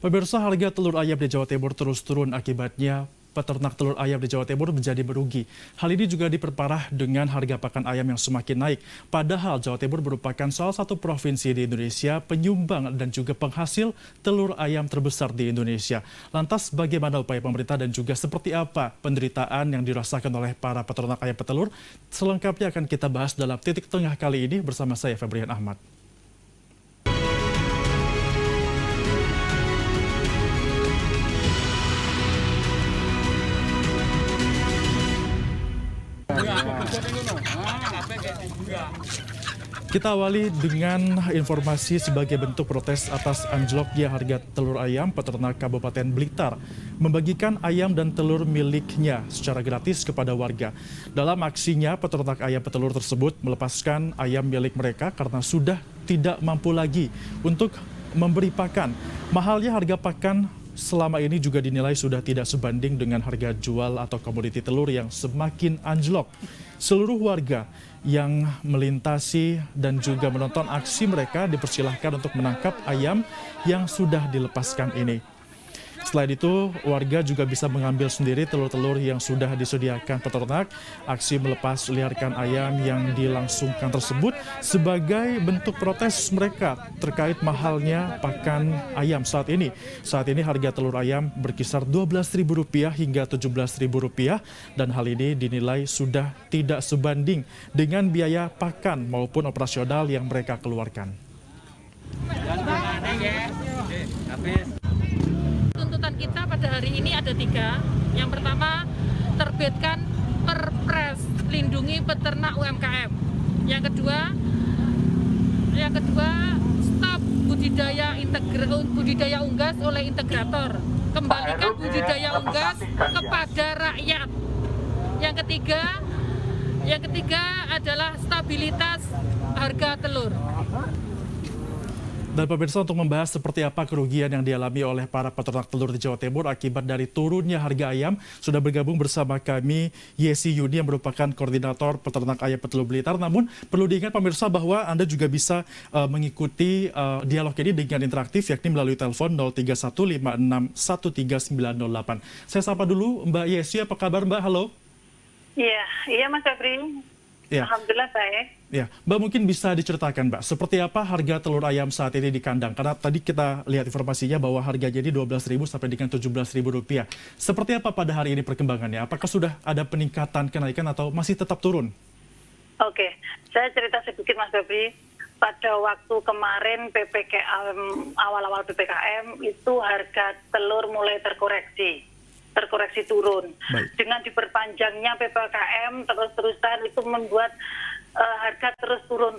Pemirsa, harga telur ayam di Jawa Timur terus turun, akibatnya peternak telur ayam di Jawa Timur menjadi merugi. Hal ini juga diperparah dengan harga pakan ayam yang semakin naik. Padahal Jawa Timur merupakan salah satu provinsi di Indonesia penyumbang dan juga penghasil telur ayam terbesar di Indonesia. Lantas bagaimana upaya pemerintah dan juga seperti apa penderitaan yang dirasakan oleh para peternak ayam petelur? Selengkapnya akan kita bahas dalam Titik Tengah kali ini bersama saya, Febrian Ahmad. Kita awali dengan informasi sebagai bentuk protes atas anjloknya harga telur ayam. Peternak Kabupaten Blitar membagikan ayam dan telur miliknya secara gratis kepada warga. Dalam aksinya, peternak ayam petelur tersebut melepaskan ayam milik mereka karena sudah tidak mampu lagi untuk memberi pakan. Mahalnya harga pakan selama ini juga dinilai sudah tidak sebanding dengan harga jual atau komoditi telur yang semakin anjlok. Seluruh warga yang melintasi dan juga menonton aksi mereka dipersilahkan untuk menangkap ayam yang sudah dilepaskan ini. Selain itu, warga juga bisa mengambil sendiri telur-telur yang sudah disediakan peternak. Aksi melepas liarkan ayam yang dilangsungkan tersebut sebagai bentuk protes mereka terkait mahalnya pakan ayam saat ini. Saat ini harga telur ayam berkisar Rp12.000 hingga Rp17.000 dan hal ini dinilai sudah tidak sebanding dengan biaya pakan maupun operasional yang mereka keluarkan. Tuntutan kita pada hari ini ada 3. Yang pertama, terbitkan Perpres lindungi peternak UMKM. Yang kedua, stop budidaya unggas oleh integrator. Kembalikan budidaya unggas kepada rakyat. Yang ketiga adalah stabilitas harga telur. Dan pemirsa, untuk membahas seperti apa kerugian yang dialami oleh para peternak telur di Jawa Timur akibat dari turunnya harga ayam, sudah bergabung bersama kami Yesi Yuni yang merupakan koordinator peternak ayam petelur Blitar. Namun perlu diingat pemirsa bahwa Anda juga bisa mengikuti dialog ini dengan interaktif, yakni melalui telepon 0315613908. Saya sapa dulu Mbak Yesi, apa kabar Mbak? Halo. Iya Mas Febri. Ya. Alhamdulillah baik. Ya, Mbak mungkin bisa diceritakan Mbak, seperti apa harga telur ayam saat ini di kandang? Karena tadi kita lihat informasinya bahwa harganya di Rp12.000 sampai dengan Rp17.000. Seperti apa pada hari ini perkembangannya? Apakah sudah ada peningkatan kenaikan atau masih tetap turun? Oke, saya cerita sedikit Mas Febri. Pada waktu kemarin PPKM, awal-awal PPKM itu harga telur mulai terkoreksi turun. Baik. Dengan diperpanjangnya PPKM terus-terusan itu membuat harga terus turun.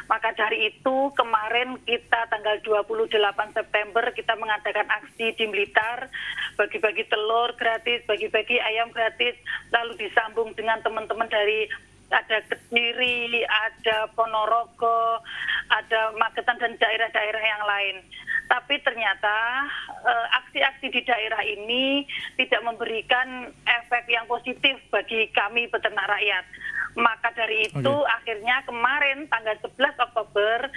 Maka dari itu kemarin kita tanggal 28 September kita mengadakan aksi di Blitar, bagi-bagi telur gratis, bagi-bagi ayam gratis, lalu disambung dengan teman-teman dari ada Kediri, ada Ponorogo, ada Magetan dan daerah-daerah yang lain. Tapi ternyata aksi-aksi di daerah ini tidak memberikan efek yang positif bagi kami peternak rakyat. Maka dari itu akhirnya kemarin tanggal 11 Oktober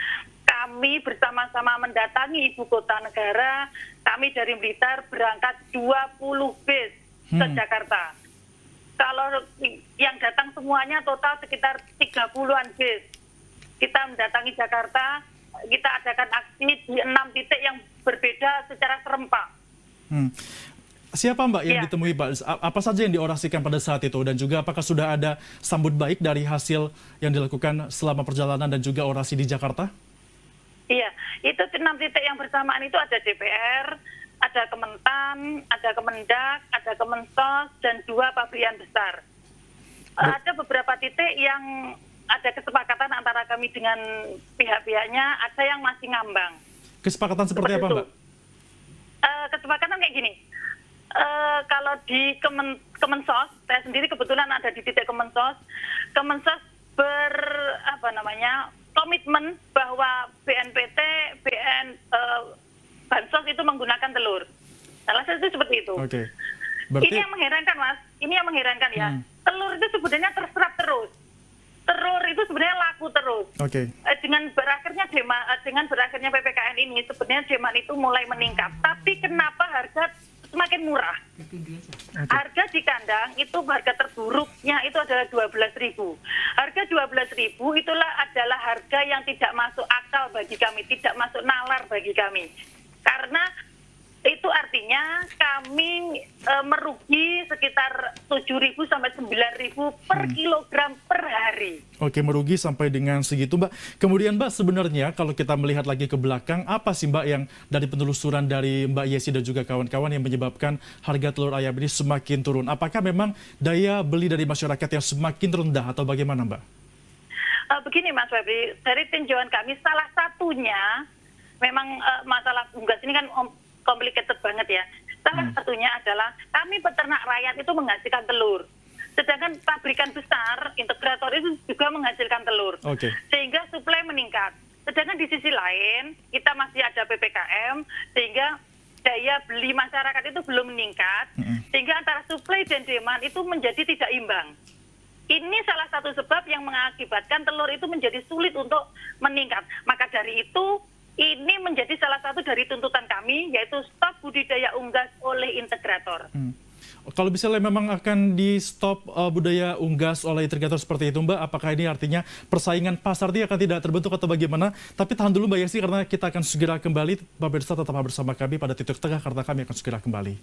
kami bersama-sama mendatangi ibu kota negara. Kami dari Blitar berangkat 20 bis ke Jakarta. Kalau yang datang semuanya total sekitar 30-an bis. Kita mendatangi Jakarta, kita adakan aksi di 6 titik yang berbeda secara serempak. Siapa Mbak yang ditemui Mbak? Apa saja yang diorasikan pada saat itu? Dan juga apakah sudah ada sambut baik dari hasil yang dilakukan selama perjalanan dan juga orasi di Jakarta? Iya, itu 6 titik yang bersamaan itu ada DPR, ada Kementan, ada Kemendak, ada Kemensos, dan 2 pabrikan besar. Ada beberapa titik yang ada kesepakatan antara kami dengan pihak-pihaknya, ada yang masih ngambang. Kesepakatan seperti apa, Mbak? Kesepakatan kayak gini, kalau di Kemensos, saya sendiri kebetulan ada di titik Kemensos komitmen bahwa BNPT, Bansos itu menggunakan telur. Salah satu seperti itu. Oke. Berarti... Ini yang mengherankan, Mas. Ini yang mengherankan ya. Telur itu sebenarnya terserap terus. Telur itu sebenarnya laku terus. Oke. Dengan berakhirnya PPKM ini sebenarnya demand itu mulai meningkat. Tapi kenapa harga semakin murah? Harga di kandang itu harga terburuknya itu adalah 12.000. Harga 12.000 itulah adalah harga yang tidak masuk akal bagi kami, tidak masuk nalar bagi kami. Karena itu artinya kami merugi sekitar 7.000 sampai 9.000 per kilogram per hari. Oke, merugi sampai dengan segitu, Mbak. Kemudian, Mbak, sebenarnya kalau kita melihat lagi ke belakang, apa sih, Mbak, yang dari penelusuran dari Mbak Yesi dan juga kawan-kawan yang menyebabkan harga telur ayam ini semakin turun? Apakah memang daya beli dari masyarakat yang semakin rendah atau bagaimana, Mbak? Begini, Mas Febri, dari tinjauan kami salah satunya memang masalah unggas ini kan complicated banget ya. Salah satunya adalah kami peternak rakyat itu menghasilkan telur. Sedangkan pabrikan besar, integrator itu juga menghasilkan telur. Oke. Sehingga suplai meningkat. Sedangkan di sisi lain, kita masih ada PPKM, sehingga daya beli masyarakat itu belum meningkat. Sehingga antara suplai dan demand itu menjadi tidak imbang. Ini salah satu sebab yang mengakibatkan telur itu menjadi sulit untuk meningkat. Maka dari itu, ini menjadi salah satu dari tuntutan kami, yaitu stop budidaya unggas oleh integrator. Kalau misalnya memang akan di stop budaya unggas oleh integrator seperti itu, Mbak, apakah ini artinya persaingan pasar dia akan tidak terbentuk atau bagaimana? Tapi tahan dulu, Mbak Yesi, karena kita akan segera kembali. Pemirsa tetap bersama kami pada Titik Tengah, karena kami akan segera kembali.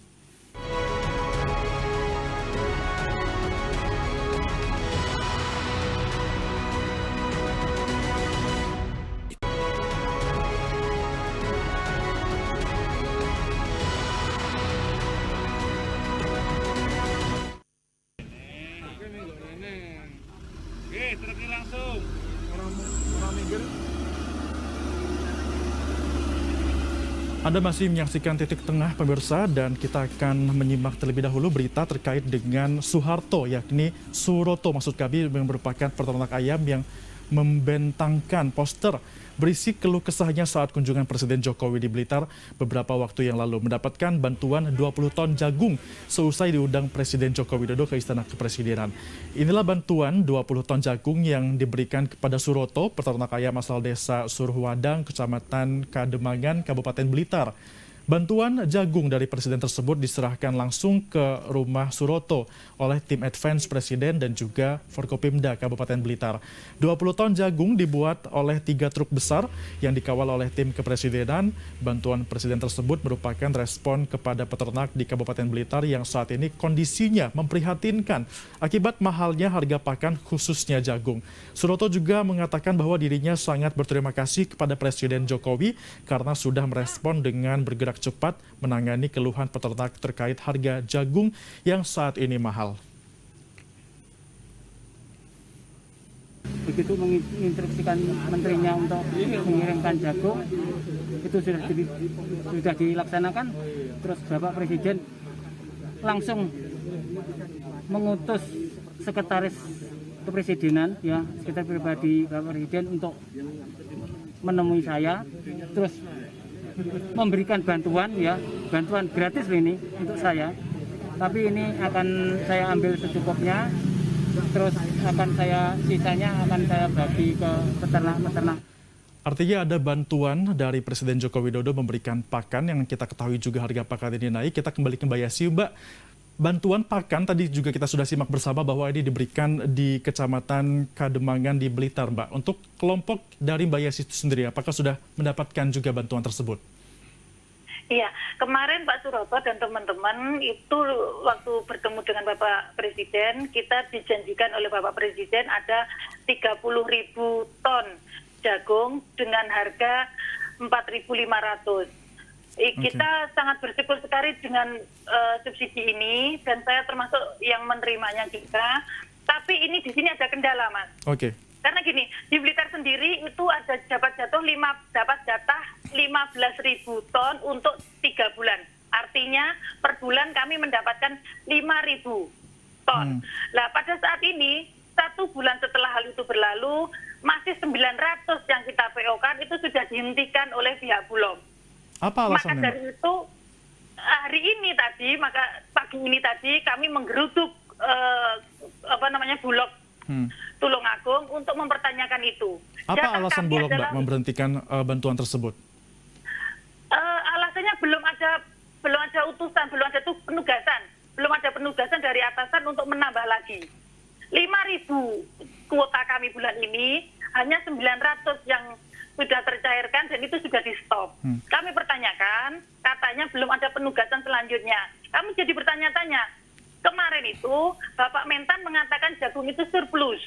Anda masih menyaksikan Titik Tengah, pemirsa, dan kita akan menyimak terlebih dahulu berita terkait dengan Suharto, yakni Suroto maksud kami, yang merupakan peternak ayam yang membentangkan poster berisi keluh kesahnya saat kunjungan Presiden Jokowi di Blitar beberapa waktu yang lalu, mendapatkan bantuan 20 ton jagung seusai diundang Presiden Joko Widodo ke Istana Kepresidenan. Inilah bantuan 20 ton jagung yang diberikan kepada Suroto, peternak ayam asal desa Surwadang, Kecamatan Kademangan, Kabupaten Blitar. Bantuan jagung dari Presiden tersebut diserahkan langsung ke rumah Suroto oleh tim advance Presiden dan juga Forkopimda Kabupaten Blitar. 20 ton jagung dibuat oleh 3 truk besar yang dikawal oleh tim kepresidenan. Bantuan Presiden tersebut merupakan respon kepada peternak di Kabupaten Blitar yang saat ini kondisinya memprihatinkan akibat mahalnya harga pakan khususnya jagung. Suroto juga mengatakan bahwa dirinya sangat berterima kasih kepada Presiden Jokowi karena sudah merespon dengan bergerak cepat menangani keluhan peternak terkait harga jagung yang saat ini mahal. Begitu menginstruksikan menterinya untuk mengirimkan jagung, itu sudah dilaksanakan. Terus Bapak Presiden langsung mengutus sekretaris kepresidenan, ya, sekretaris pribadi Bapak Presiden untuk menemui saya, terus memberikan bantuan, ya, bantuan gratis ini untuk saya. Tapi ini akan saya ambil secukupnya, terus sisanya akan saya bagi ke peternak-peternak. Artinya ada bantuan dari Presiden Joko Widodo memberikan pakan yang kita ketahui juga harga pakan ini naik. Kita kembali ke Mbak Yesi, Mbak. Bantuan pakan tadi juga kita sudah simak bersama bahwa ini diberikan di Kecamatan Kademangan di Blitar, Mbak. Untuk kelompok dari Mbak Yesi itu sendiri, apakah sudah mendapatkan juga bantuan tersebut? Iya, kemarin Pak Suroto dan teman-teman itu waktu bertemu dengan Bapak Presiden, kita dijanjikan oleh Bapak Presiden ada 30.000 ton jagung dengan harga 4.500. Kita sangat bersyukur sekali dengan subsidi ini, dan saya termasuk yang menerimanya juga. Tapi ini di sini ada kendala, Mas. Oke. Karena gini, di Blitar sendiri itu ada dapat jatah 15.000 ton untuk 3 bulan. Artinya per bulan kami mendapatkan 5.000 ton. Nah, pada saat ini 1 bulan setelah hal itu berlalu, masih 900 yang kita PO-kan itu sudah dihentikan oleh pihak Bulog. Apa alasannya? Maka dari itu pagi ini tadi kami menggeruduk Bulog Tulungagung untuk mempertanyakan itu. Apa Data alasan kami Bulog, Mbak, adalah, memberhentikan bantuan tersebut? alasannya belum ada utusan, belum ada penugasan dari atasan untuk menambah lagi. 5.000 kuota kami bulan ini, hanya 900 yang sudah tercairkan dan itu sudah di stop. Kami pertanyakan, katanya belum ada penugasan selanjutnya. Kami jadi bertanya-tanya. Kemarin itu Bapak Mentan mengatakan jagung itu surplus.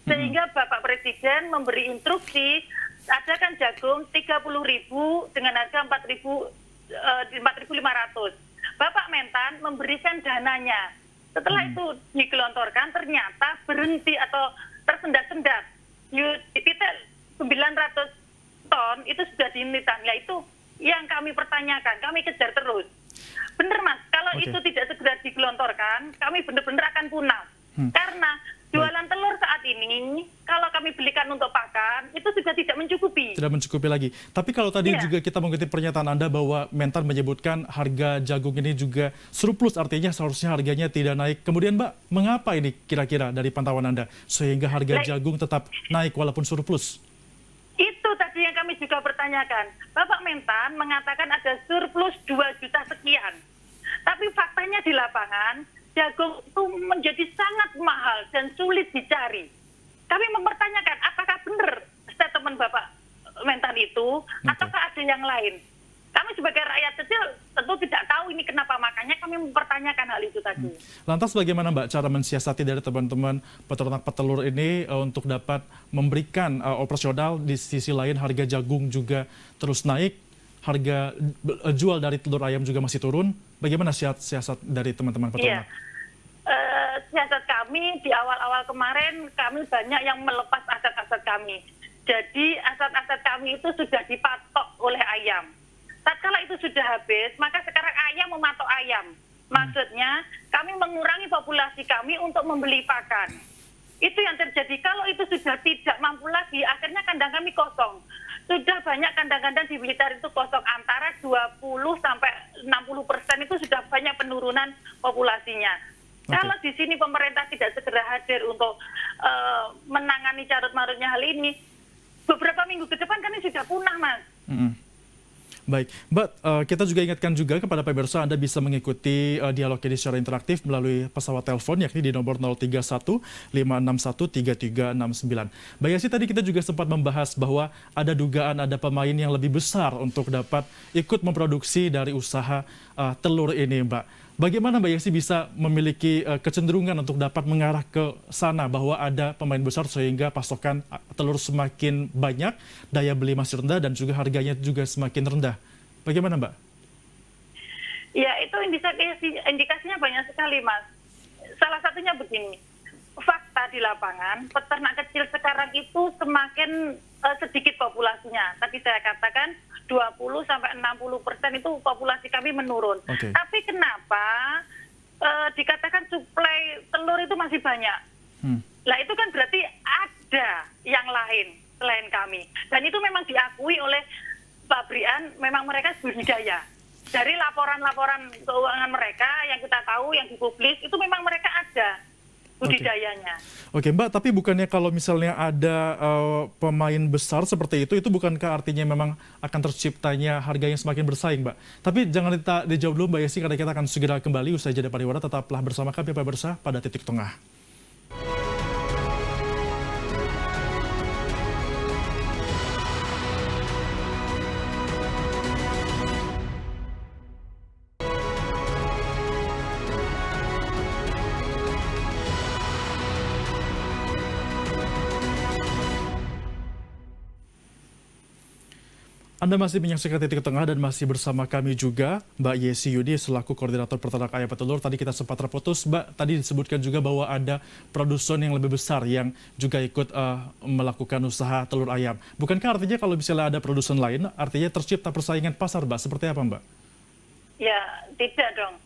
Sehingga Bapak Presiden memberi instruksi adakan jagung 30.000 dengan harga 4.500. Bapak Mentan memberikan dananya. Setelah itu digelontorkan ternyata berhenti atau tersendat-sendat. Di titik 900 ton itu sudah dinitan. Ya itu yang kami pertanyakan, kami kejar terus. Benar Mas, kalau itu tidak segera digelontorkan, kami benar-benar akan punah. Karena jualan telur saat ini, kalau kami belikan untuk pakan, itu sudah tidak mencukupi. Tidak mencukupi lagi. Tapi kalau tadi Iya. juga kita mengikuti pernyataan Anda bahwa Mentan menyebutkan harga jagung ini juga surplus, artinya seharusnya harganya tidak naik. Kemudian Mbak, mengapa ini kira-kira dari pantauan Anda sehingga harga jagung tetap naik walaupun surplus? Itu tadi yang kami juga pertanyakan. Bapak Mentan mengatakan ada surplus 2 juta sekian. Tapi faktanya di lapangan, jagung itu menjadi sangat mahal dan sulit dicari. Kami mempertanyakan apakah benar statement Bapak Mentan itu, ataukah ada yang lain. Kami sebagai rakyat kecil tentu tidak tahu ini kenapa, makanya kami mempertanyakan hal itu tadi. Lantas bagaimana Mbak cara mensiasati dari teman-teman peternak petelur ini untuk dapat memberikan operasional, di sisi lain harga jagung juga terus naik, harga jual dari telur ayam juga masih turun. Bagaimana siasat dari teman-teman Iya. peternak? Siasat kami di awal-awal kemarin, kami banyak yang melepas aset-aset kami. Jadi aset-aset kami itu sudah dipatok oleh ayam. Tatkala itu sudah habis, maka sekarang ayam mematok ayam. Maksudnya, kami mengurangi populasi kami untuk membeli pakan. Itu yang terjadi. Kalau itu sudah tidak mampu lagi, akhirnya kandang kami kosong. Sudah banyak kandang-kandang di Blitar itu kosong, antara 20-60% itu sudah banyak penurunan populasinya. Kalau di sini pemerintah tidak segera hadir untuk menangani carut-marutnya hal ini, beberapa minggu ke depan kami sudah punah, Mas. Baik, Mbak, kita juga ingatkan juga kepada pemirsa Anda bisa mengikuti dialog ini secara interaktif melalui pesawat telepon yakni di nomor 031 561 3369. Mbak Yasi, tadi kita juga sempat membahas bahwa ada dugaan ada pemain yang lebih besar untuk dapat ikut memproduksi dari usaha telur ini, Mbak. Bagaimana Mbak Yasi bisa memiliki kecenderungan untuk dapat mengarah ke sana bahwa ada pemain besar sehingga pasokan telur semakin banyak, daya beli masih rendah dan juga harganya juga semakin rendah. Bagaimana Mbak? Ya, itu indikasinya banyak sekali, Mas. Salah satunya begini, fakta di lapangan, peternak kecil sekarang itu semakin sedikit populasinya. Tadi saya katakan 20-60% itu populasi kami menurun. Okay. Tapi kenapa dikatakan suplai telur itu masih banyak? Lah itu kan berarti ada yang lain selain kami. Dan itu memang diakui oleh pabrikan, memang mereka budidaya. Dari laporan-laporan keuangan mereka yang kita tahu, yang dipublis, itu memang mereka ada budidayanya. Oke, Mbak, tapi bukannya kalau misalnya ada pemain besar seperti itu bukankah artinya memang akan terciptanya harga yang semakin bersaing, Mbak? Tapi jangan dijawab dulu, Mbak Yesi, karena kita akan segera kembali usai jeda pariwara. Tetaplah bersama kami, pemirsa, pada Titik Tengah. Anda masih menyaksikan Titik Tengah dan masih bersama kami juga Mbak Yesi Yudi selaku Koordinator Peternak Ayam Petelur. Tadi kita sempat terputus, Mbak. Tadi disebutkan juga bahwa ada produsen yang lebih besar yang juga ikut melakukan usaha telur ayam. Bukankah artinya kalau misalnya ada produsen lain, artinya tercipta persaingan pasar, Mbak? Seperti apa, Mbak? Ya, tidak dong.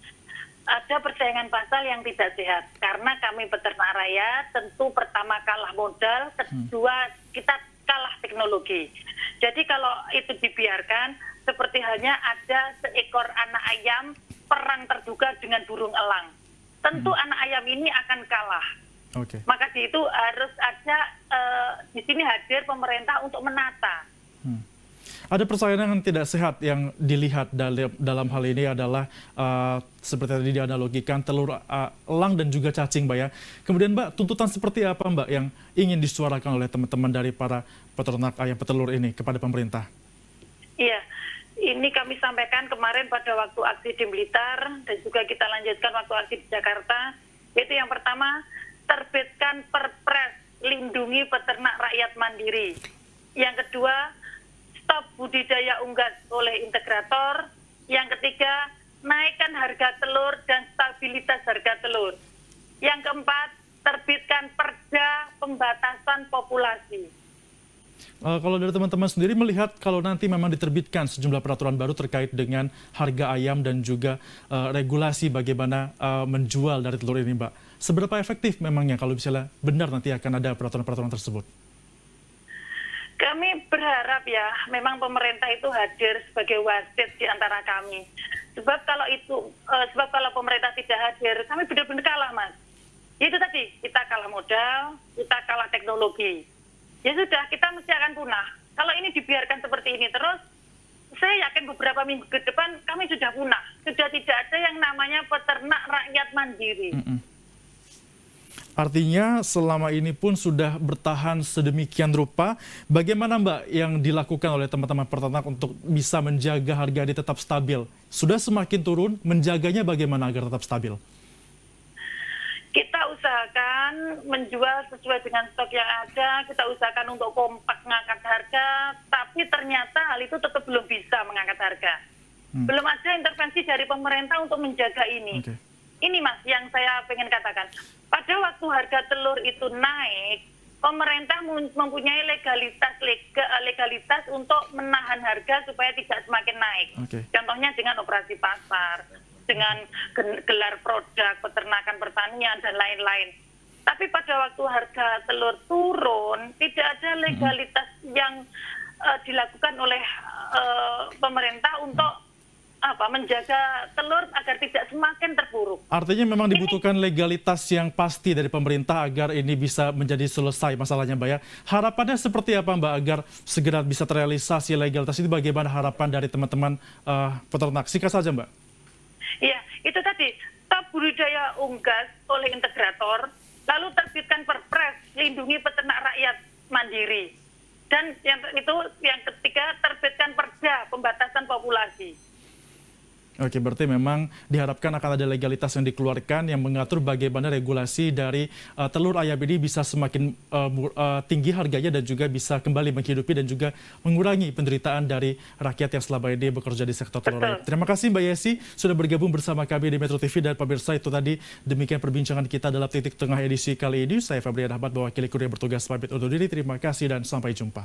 Ada persaingan pasar yang tidak sehat. Karena kami peternak rakyat tentu pertama kalah modal, kedua kita kalah teknologi. Jadi kalau itu dibiarkan, seperti halnya ada seekor anak ayam perang terduga dengan burung elang. Tentu anak ayam ini akan kalah. Oke. Maka di itu harus ada di sini hadir pemerintah untuk menata. Ada persaingan yang tidak sehat yang dilihat dalam hal ini adalah seperti tadi dianalogikan telur elang dan juga cacing, Mbak ya. Kemudian Mbak, tuntutan seperti apa Mbak yang ingin disuarakan oleh teman-teman dari para peternak ayam petelur ini kepada pemerintah? Iya, ini kami sampaikan kemarin pada waktu aksi di Blitar dan juga kita lanjutkan waktu aksi di Jakarta. Yaitu yang pertama, terbitkan Perpres lindungi peternak rakyat mandiri. Yang kedua, stop budidaya unggas oleh integrator. Yang ketiga, naikkan harga telur dan stabilitas harga telur. Yang keempat, terbitkan perda pembatasan populasi. Kalau dari teman-teman sendiri melihat kalau nanti memang diterbitkan sejumlah peraturan baru terkait dengan harga ayam dan juga regulasi bagaimana menjual dari telur ini, Mbak. Seberapa efektif memangnya kalau misalnya benar nanti akan ada peraturan-peraturan tersebut? Kami berharap ya, memang pemerintah itu hadir sebagai wasit di antara kami. Sebab kalau pemerintah tidak hadir, kami benar-benar kalah, Mas. Itu tadi, kita kalah modal, kita kalah teknologi. Ya sudah, kita mesti akan punah. Kalau ini dibiarkan seperti ini terus, saya yakin beberapa minggu ke depan kami sudah punah. Sudah tidak ada yang namanya peternak rakyat mandiri. Artinya selama ini pun sudah bertahan sedemikian rupa. Bagaimana Mbak yang dilakukan oleh teman-teman peternak untuk bisa menjaga harga ini tetap stabil? Sudah semakin turun, menjaganya bagaimana agar tetap stabil? Kita usahakan menjual sesuai dengan stok yang ada, kita usahakan untuk kompak mengangkat harga, tapi ternyata hal itu tetap belum bisa mengangkat harga. Belum ada intervensi dari pemerintah untuk menjaga ini. Okay. Ini Mas yang saya pengen katakan. Pada waktu harga telur itu naik, pemerintah mempunyai legalitas untuk menahan harga supaya tidak semakin naik. Okay. Contohnya dengan operasi pasar, dengan gelar produk peternakan pertanian dan lain-lain. Tapi pada waktu harga telur turun, tidak ada legalitas yang dilakukan oleh pemerintah untuk menjaga telur agar tidak semakin terpuruk. Artinya memang dibutuhkan legalitas yang pasti dari pemerintah agar ini bisa menjadi selesai masalahnya, Mbak ya. Harapannya seperti apa, Mbak, agar segera bisa terrealisasi legalitas itu? Bagaimana harapan dari teman-teman peternak? Singkat saja, Mbak. Ya, itu tadi, stop budidaya unggas oleh integrator, lalu terbitkan Perpres lindungi peternak rakyat mandiri. Dan yang ketiga, terbitkan perda pembatasan populasi. Oke, berarti memang diharapkan akan ada legalitas yang dikeluarkan yang mengatur bagaimana regulasi dari telur ayam ini bisa semakin tinggi harganya dan juga bisa kembali menghidupi dan juga mengurangi penderitaan dari rakyat yang selama ini bekerja di sektor telur ayam. Terima kasih Mbak Yesi sudah bergabung bersama kami di Metro TV, dan pemirsa itu tadi demikian perbincangan kita dalam Titik Tengah edisi kali ini. Saya Febrian Ahmad, mewakili kurir bertugas pamit undur diri. Terima kasih dan sampai jumpa.